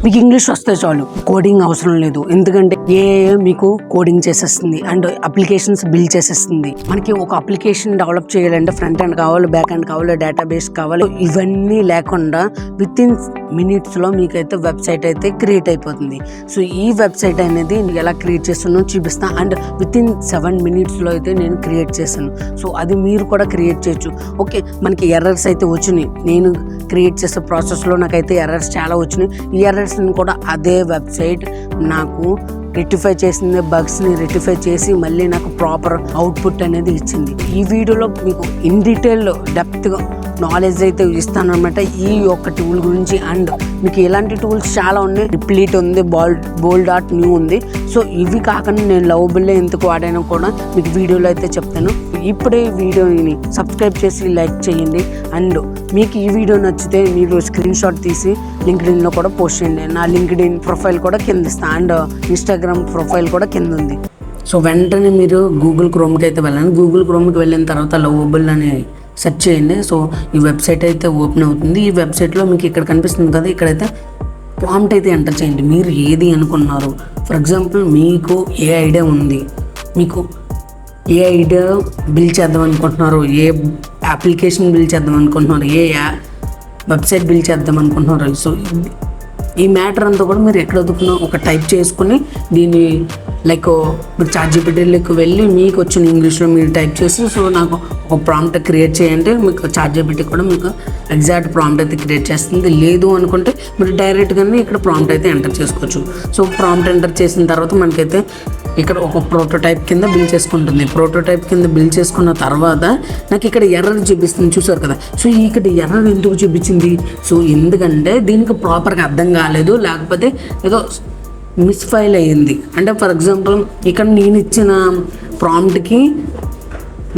మీకు ఇంగ్లీష్ వస్తే చాలు, కోడింగ్ అవసరం లేదు. ఎందుకంటే ఏఐ మీకు కోడింగ్ చేసేస్తుంది అండ్ అప్లికేషన్స్ బిల్డ్ చేసేస్తుంది. మనకి ఒక అప్లికేషన్ డెవలప్ చేయాలంటే ఫ్రంట్ ఎండ్ కావాలి, బ్యాక్ ఎండ్ కావాలి, డేటాబేస్ కావాలి. ఇవన్నీ లేకుండా విత్ ఇన్ మినిట్స్ లో మీకైతే వెబ్సైట్ అయితే క్రియేట్ అయిపోతుంది. సో ఈ వెబ్సైట్ అనేది ఎలా క్రియేట్ చేస్తున్నా చూపిస్తా. అండ్ విత్ ఇన్ 7 minutes లో అయితే నేను క్రియేట్ చేశాను. సో అది మీరు కూడా క్రియేట్ చేయొచ్చు. ఓకే, మనకి ఎర్రర్స్ అయితే వచ్చినాయి. నేను క్రియేట్ చేసే ప్రాసెస్లో నాకైతే ఎర్రర్స్ చాలా వచ్చినాయి. ఈ ఎర్రర్స్ని కూడా అదే వెబ్సైట్ నాకు రెక్టిఫై చేసింది, బగ్స్ని రెక్టిఫై చేసి మళ్ళీ నాకు ప్రాపర్ అవుట్పుట్ అనేది ఇచ్చింది. ఈ వీడియోలో మీకు ఇన్ డీటెయిల్ డెప్త్గా నాలెడ్జ్ అయితే ఇస్తాను అనమాట ఈ యొక్క టూల్ గురించి. అండ్ మీకు ఇలాంటి టూల్స్ చాలా ఉన్నాయి. రిప్లీట్ ఉంది, bold.new ఉంది. సో ఇవి కాకుండా నేను లవబుల్ ఎందుకు వాడానో కూడా మీకు వీడియోలో అయితే చెప్తాను. ఇప్పుడే వీడియోని సబ్స్క్రైబ్ చేసి లైక్ చేయండి. అండ్ మీకు ఈ వీడియో నచ్చితే మీరు స్క్రీన్ షాట్ తీసి లింక్డ్ఇన్లో కూడా పోస్ట్ చేయండి. నా లింక్డ్ఇన్ ప్రొఫైల్ కూడా కింద ఇస్తాను అండ్ ఇన్స్టాగ్రామ్ ప్రొఫైల్ కూడా కింద ఉంది. సో వెంటనే మీరు గూగుల్ క్రోమ్కి అయితే వెళ్ళండి. గూగుల్ క్రోమ్కి వెళ్ళిన తర్వాత లవబుల్ అని సెర్చ్ చేయండి. సో ఈ వెబ్సైట్ అయితే ఓపెన్ అవుతుంది. ఈ వెబ్సైట్లో మీకు ఇక్కడ కనిపిస్తుంది కదా, ఇక్కడైతే ప్రాంప్ట్ అయితే ఎంటర్ చేయండి. మీరు ఏది అనుకున్నారు. ఫర్ ఎగ్జాంపుల్ మీకు ఏ ఐడియా ఉంది, మీకు ఏ ఐడియా బిల్డ్ చేద్దాం అనుకుంటున్నారు, ఏ అప్లికేషన్ బిల్డ్ చేద్దాం అనుకుంటున్నారు, ఏ వెబ్సైట్ బిల్డ్ చేద్దాం అనుకుంటున్నారు. సో ఈ మ్యాటర్ అంతా కూడా మీరు ఎక్కడ వదుకున్నా ఒక టైప్ చేసుకుని దీన్ని లైక్ మీరు ChatGPTలోకి వెళ్ళి మీకు వచ్చిన ఇంగ్లీష్లో మీరు టైప్ చేసి సో నాకు ఒక ప్రాంప్ట్ క్రియేట్ చేయండి. మీకు ChatGPT కూడా మీకు ఎగ్జాక్ట్ ప్రాంప్ట్ అయితే క్రియేట్ చేస్తుంది. లేదు అనుకుంటే మీరు డైరెక్ట్గానే ఇక్కడ ప్రాంప్ట్ అయితే ఎంటర్ చేసుకోవచ్చు. సో ప్రాంప్ట్ ఎంటర్ చేసిన తర్వాత మనకైతే ఇక్కడ ఒక ప్రోటోటైప్ కింద బిల్డ్ చేసుకుంటుంది. ప్రోటోటైప్ కింద బిల్డ్ చేసుకున్న తర్వాత నాకు ఇక్కడ ఎర్రర్ చూపిస్తుంది, చూసారు కదా. సో ఇక్కడ ఎర్రర్ ఎందుకు చూపించింది? సో ఎందుకంటే దీనికి ప్రాపర్గా అర్థం కాలేదు, లేకపోతే ఏదో మిస్ఫైల్ అయ్యింది. అంటే ఫర్ ఎగ్జాంపుల్ ఇక్కడ నేను ఇచ్చిన ప్రాంప్ట్కి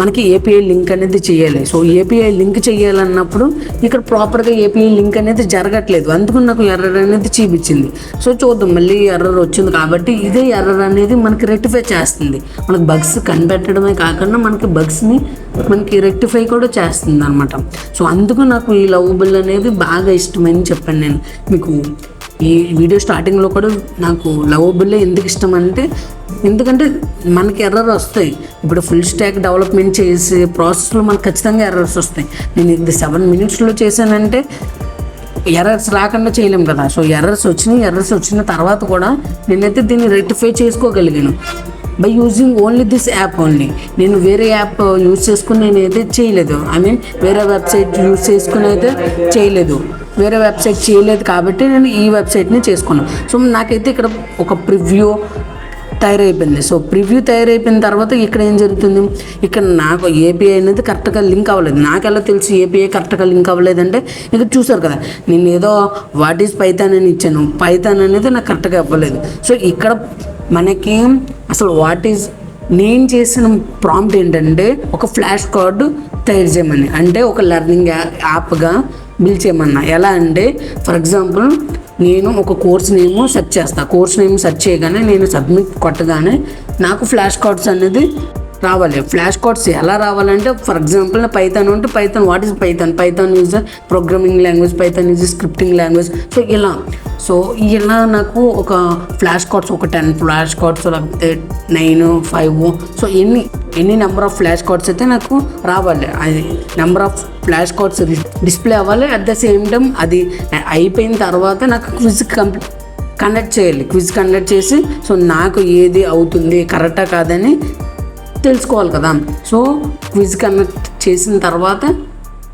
మనకి ఏపీఐ లింక్ అనేది చేయాలి. సో ఏపీఐ లింక్ చేయాలన్నప్పుడు ఇక్కడ ప్రాపర్గా ఏపీఐ లింక్ అనేది జరగట్లేదు. అందుకు నాకు ఎర్రర్ అనేది చూపించింది. సో చూద్దాం, మళ్ళీ ఎర్రర్ వచ్చింది కాబట్టి ఇదే ఎర్రర్ అనేది మనకి రెక్టిఫై చేస్తుంది. మనకి బగ్స్ కనిపెట్టడమే కాకుండా మనకి బగ్స్ని మనకి రెక్టిఫై కూడా చేస్తుంది అనమాట. సో అందుకు నాకు ఈ లవబుల్ అనేది బాగా ఇష్టమని చెప్పాను నేను మీకు. ఈ వీడియో స్టార్టింగ్లో కూడా నాకు లవబుల్ ఎందుకు ఇష్టం అంటే, ఎందుకంటే మనకి ఎర్రర్ వస్తాయి. ఇప్పుడు ఫుల్ స్టాక్ డెవలప్మెంట్ చేసే ప్రాసెస్లో మనకు ఖచ్చితంగా ఎర్రర్స్ వస్తాయి. నేను ఇది 7 minutesలో చేశానంటే ఎర్రర్స్ రాకుండా చేయలేం కదా. సో ఎర్రర్స్ వచ్చిన తర్వాత కూడా నేనైతే దీన్ని రెక్టిఫై చేసుకోగలిగాను by using only this app only. నేను వేరే యాప్ యూజ్ చేసుకుని నేనైతే చేయలేదు. వేరే వెబ్సైట్ యూజ్ చేసుకుని అయితే చేయలేదు. వేరే వెబ్సైట్ చేయలేదు కాబట్టి నేను ఈ వెబ్సైట్ని చేసుకున్నాను. సో నాకైతే ఇక్కడ ఒక ప్రివ్యూ తయారైపోయింది. సో ప్రివ్యూ తయారైపోయిన తర్వాత ఇక్కడ ఏం జరుగుతుంది, ఇక్కడ నాకు ఏపీఐ అనేది కరెక్ట్గా లింక్ అవ్వలేదు. నాకు ఎలా తెలుసు ఏపీఐ కరెక్ట్గా లింక్ అవ్వలేదంటే ఇక్కడ చూసారు కదా, నేను ఏదో వాట్ ఈజ్ పైథాన్ అని ఇచ్చాను, పైథాన్ అనేది నాకు కరెక్ట్గా అవ్వలేదు. సో ఇక్కడ మనకి అసలు వాట్ ఈజ్ నేను చేసిన ప్రాంప్ట్ ఏంటంటే ఒక ఫ్లాష్ కార్డు తయారు చేయమని, అంటే ఒక లెర్నింగ్ యాప్గా బిల్డ్ చేయమన్నా. ఎలా అంటే ఫర్ ఎగ్జాంపుల్ నేను ఒక కోర్స్ నేమ్ సెర్చ్ చేస్తాను. కోర్స్ నేమ్ సెర్చ్ చేయగానే నేను సబ్మిట్ కొట్టగానే నాకు ఫ్లాష్ కార్డ్స్ అనేది రావాలి. ఫ్లాష్ కార్డ్స్ ఎలా రావాలంటే ఫర్ ఎగ్జాంపుల్ పైథాన్ ఉంటే Python, what is Python, Python is programming language, Python is scripting language. So ఇలా నాకు ఒక ఫ్లాష్ కార్డ్స్ ఒక 10 ఫ్లాష్ కార్డ్స్ లేకపోతే 9, 5 సో ఎన్ని నెంబర్ ఆఫ్ ఫ్లాష్ కార్డ్స్ అయితే నాకు రావాలి. అది number of flash cards display అవ్వాలి. అట్ ద సేమ్ టైం అది అయిపోయిన తర్వాత నాకు క్విజ్ కండక్ట్ చేయాలి. క్విజ్ కండక్ట్ చేసి సో నాకు ఏది అవుతుంది కరెక్టా కాదని తెలుసుకోవాలి కదా. సో క్విజ్ కండక్ట్ చేసిన తర్వాత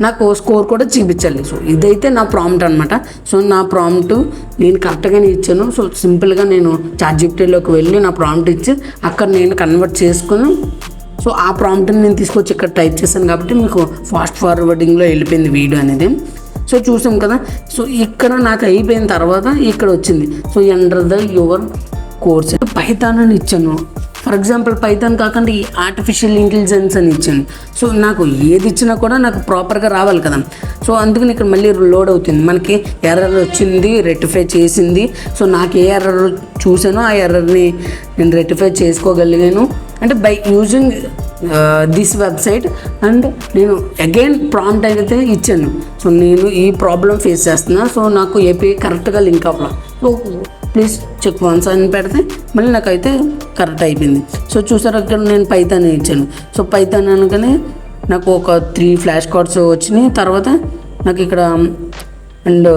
నాకు స్కోర్ కూడా చూపించాలి. సో ఇదైతే నా ప్రాంప్ట్ అనమాట. సో నా ప్రాంప్ట్ నేను కరెక్ట్గానే ఇచ్చాను. సో సింపుల్గా నేను ChatGPTలోకి వెళ్ళి నా ప్రాంప్ట్ ఇచ్చి అక్కడ నేను కన్వర్ట్ చేసుకుని సో ఆ ప్రాంప్ట్ని నేను తీసుకొచ్చి ఇక్కడ టైప్ చేశాను కాబట్టి మీకు ఫాస్ట్ ఫార్వర్డింగ్లో వెళ్ళిపోయింది వీడియో అనేది. సో చూసాం కదా. సో ఇక్కడ నాకు అయిపోయిన తర్వాత ఇక్కడ వచ్చింది so enter the your course. Python అని ఇచ్చాను. ఫర్ ఎగ్జాంపుల్ పైథాన్ కాకుండా ఈ ఆర్టిఫిషియల్ ఇంటెలిజెన్స్ అని ఇచ్చాను. సో నాకు ఏది ఇచ్చినా కూడా నాకు ప్రాపర్గా రావాలి కదా. సో అందుకని ఇక్కడ మళ్ళీ లోడ్ అవుతుంది. మనకి ఎర్రర్ వచ్చింది, రెక్టిఫై చేసింది. సో నాకు ఏ ఎర్రర్ చూసానో ఆ ఎర్రర్ని నేను రెక్టిఫై చేసుకోగలిగాను. అంటే by using this website and నేను అగైన్ ప్రాంప్ట్ అయితే ఇచ్చాను. సో నేను ఈ ప్రాబ్లం ఫేస్ చేస్తున్నా, సో నాకు ఏపీ కరెక్ట్గా లింక్ అవ్వాలి, సో ప్లీజ్ చెక్ వన్స్ అని పెడితే మళ్ళీ నాకైతే కరెక్ట్ అయిపోయింది. సో చూసారు అక్కడ నేను పైథాన్ ఇచ్చాను. సో పైథాన్ అనగానే నాకు ఒక 3 ఫ్లాష్ కార్డ్స్ వచ్చినాయి. తర్వాత నాకు ఇక్కడ అండ్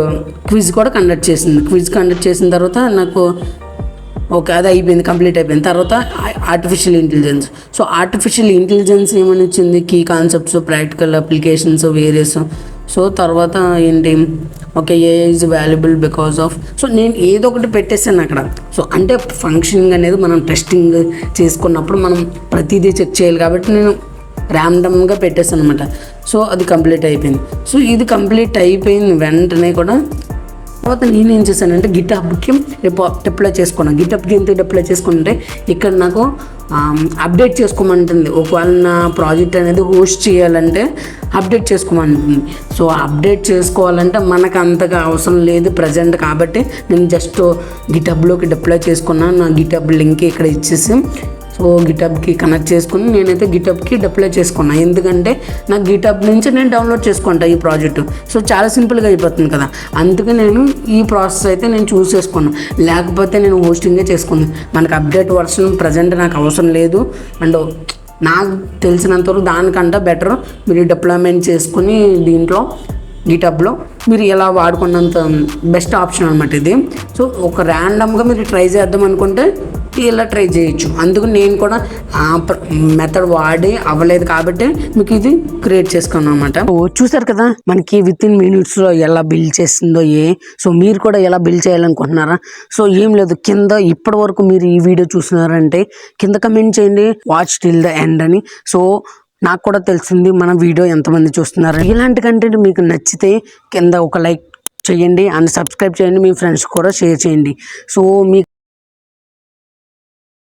క్విజ్ కూడా కండక్ట్ చేసింది. క్విజ్ కండక్ట్ చేసిన తర్వాత నాకు ఓకే అది అయిపోయింది, కంప్లీట్ అయిపోయింది. తర్వాత artificial intelligence. So artificial intelligence ఏమని వచ్చింది, key concepts, practical applications, various. So తర్వాత ఏంటి, okay AI is valuable because of. So నేను ఏదో ఒకటి పెట్టేసాను అక్కడ. సో అంటే ఫంక్షనింగ్ అనేది మనం టెస్టింగ్ చేసుకున్నప్పుడు మనం ప్రతిదీ చెక్ చేయాలి కాబట్టి నేను ర్యాండమ్గా పెట్టేసాను అనమాట. సో అది కంప్లీట్ అయిపోయింది. సో ఇది కంప్లీట్ అయిపోయిన వెంటనే కూడా తర్వాత నేనేం చేశానంటే గిట్హబ్కి డిప్లై చేసుకున్నాను. గిట్హబ్కి ఎంత డిప్లై చేసుకుంటే ఇక్కడ నాకు అప్డేట్ చేసుకోమంటుంది. ఒకవేళ నా ప్రాజెక్ట్ అనేది హోస్ట్ చేయాలంటే అప్డేట్ చేసుకోమంటుంది. సో అప్డేట్ చేసుకోవాలంటే మనకు అంతగా అవసరం లేదు ప్రజెంట్, కాబట్టి నేను జస్ట్ గిట్హబ్లోకి డిప్లై చేసుకున్నాను. నా గిట్హబ్ లింక్ ఇక్కడ ఇచ్చేసి సో గిట్హబ్కి కనెక్ట్ చేసుకుని నేనైతే గిట్హబ్కి డిప్లై చేసుకున్నాను. ఎందుకంటే నాకు గిట్హబ్ నుంచి నేను డౌన్లోడ్ చేసుకుంటా ఈ ప్రాజెక్టు. సో చాలా సింపుల్గా అయిపోతుంది కదా, అందుకే నేను ఈ ప్రాసెస్ అయితే నేను చూస్ చేసుకున్నాను. లేకపోతే నేను హోస్టింగే చేసుకున్నాను. మనకు అప్డేట్ వర్షన్ ప్రజెంట్ నాకు అవసరం లేదు. అండ్ నాకు తెలిసినంతవరకు దానికంటే బెటర్ మీరు డిప్లాయ్మెంట్ చేసుకుని దీంట్లో గిట్హబ్లో మీరు ఎలా వాడుకున్నంత బెస్ట్ ఆప్షన్ అనమాట ఇది. సో ఒక ర్యాండమ్గా మీరు ట్రై చేద్దాం అనుకుంటే ఇలా ట్రై చేయొచ్చు. అందుకు నేను కూడా ఆ మెథడ్ వాడి అవ్వలేదు కాబట్టి మీకు ఇది క్రియేట్ చేసుకున్నాను అనమాట. చూసారు కదా మనకి విత్ ఇన్ మినిట్స్లో ఎలా బిల్డ్ చేస్తుందో సో మీరు కూడా ఎలా బిల్డ్ చేయాలనుకుంటున్నారా? సో ఏం లేదు, కింద ఇప్పటి వరకు మీరు ఈ వీడియో చూస్తున్నారంటే కింద కమెంట్ చేయండి వాచ్ టిల్ ద ఎండ్ అని. సో నాకు కూడా తెలిసింది మన వీడియో ఎంతమంది చూస్తున్నారు. ఇలాంటి కంటెంట్ మీకు నచ్చితే కింద ఒక లైక్ చేయండి అండ్ సబ్స్క్రైబ్ చేయండి, మీ ఫ్రెండ్స్ కూడా షేర్ చేయండి. సో మీ